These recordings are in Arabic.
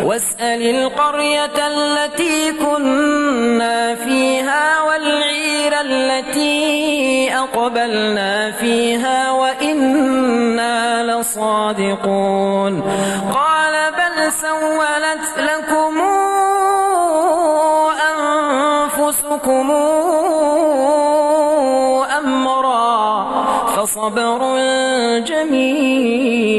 واسأل القرية التي كنا فيها والعير التي أقبلنا فيها وإنا لصادقون قال بل سولت لكم أنفسكم أمرا فصبر جميل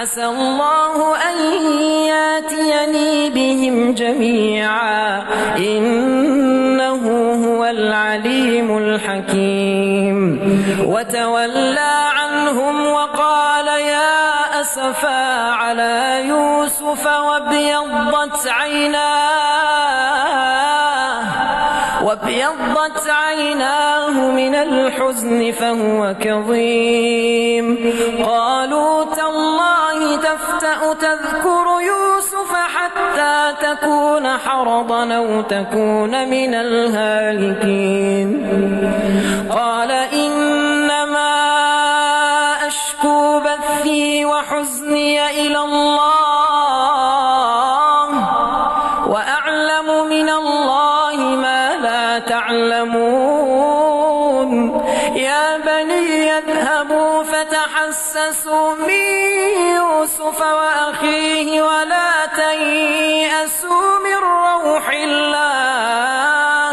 عسى الله أن ياتيني بهم جميعا إنه هو العليم الحكيم وتولى عنهم وقال يا أسفا على يوسف وابيضت عيناه من الحزن فهو كظيم قالوا تالله تفتأ تذكر يوسف حتى تكون حرضا أو تكون من الهالكين قال إنما أشكو بثي وحزني إلى الله وأعلم من الله ما لا تعلمون يا بني اذهبوا فتحسسوا من يوسف وأخيه ولا تيأسوا من روح الله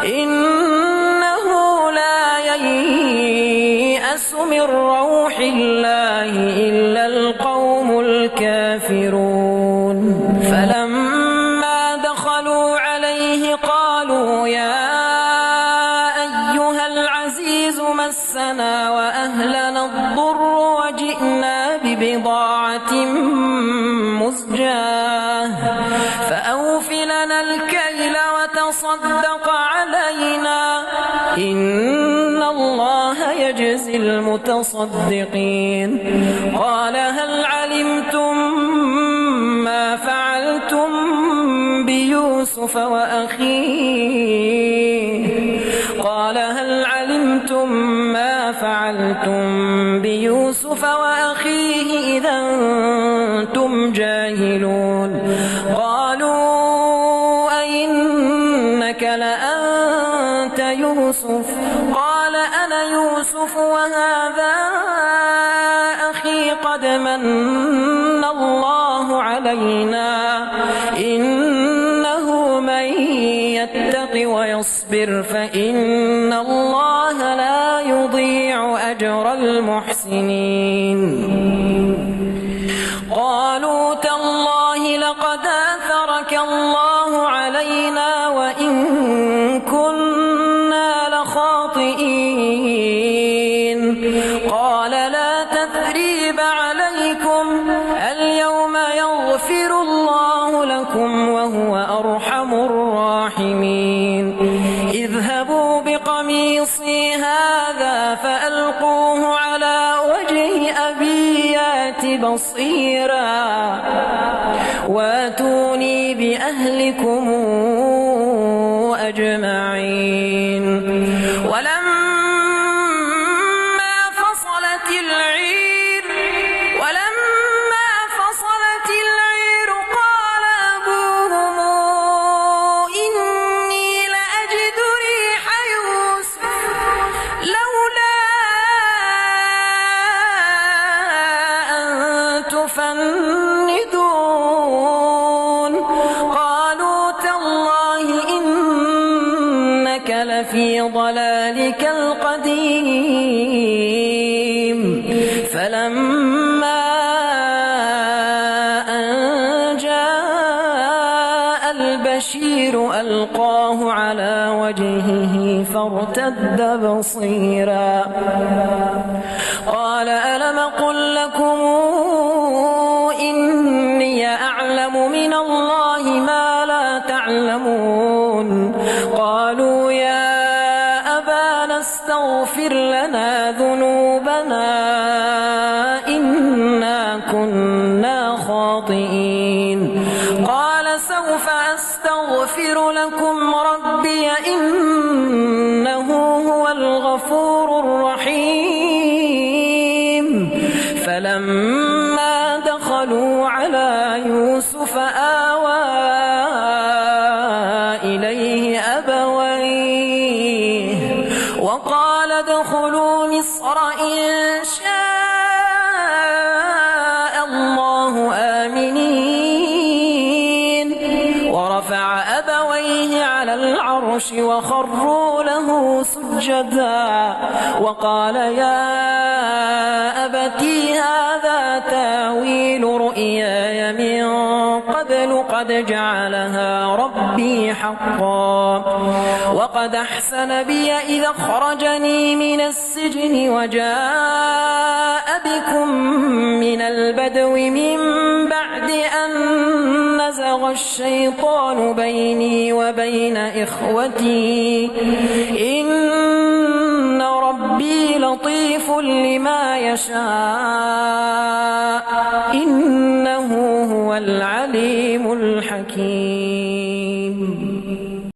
إنه لا ييأس من روح الله إلا القوم الكافرون فلما دخلوا عليه قالوا يا أيها العزيز مسنا وأهلنا الضر وجئنا ببضاعة مزجاة فأوف لنا الكيل وتصدق علينا إن الله يجزي المتصدقين قال هل علمتم ما فعلتم بيوسف وأخيه قال هل علمتم ما فعلتم بيوسف وأخيه إذا أنتم جاهلون قالوا أئنك لأنت يوسف قال أنا يوسف وهذا أخي قد من الله علينا إنه من يتق ويصبر فإن الله لا يضيع أجر المحسنين قالوا تالله لقد آثرك الله علينا وإن كنا لخاطئين قال لا تثريب عليكم اليوم يغفر الله لكم وهو أرحم الراحمين اذهبوا بقميصي هذا فألقوه على وجه أبي يات بصيرا واتوني بأهلكم أجمعين ولما فصلت العير قال أبوهم إني لأجد ريح يوسف لولا أن تفندون قالوا تالله إنك لفي ضلالك القديم فلما أن جاء البشير ألقاه على وجهه فارتد بصيرا قال ألم قل لكم إني أعلم من الله ما لا تعلمون قالوا يا أبانا استغفر لنا ذنوبنا إنا كنا خاطئين قال سوف أستغفر لكم ربي إنه هو الغفور الرحيم فلما دخلوا على يوسف آوى إليه أبويه وقال ادخلوا مصر إن شاء الله آمنين ورفع أبويه على العرش وخروا له سجدا وقال يا أبتي هذا تاويل رؤياي من قبل قد جعلها ربي حقا وقد أحسن بي إذا أخرجني من السجن وجاء بكم من البدو من بعد أن نزغ الشيطان بيني وبين إخوتي إن ربي لطيف لما يشاء إنه هو العليم الحكيم.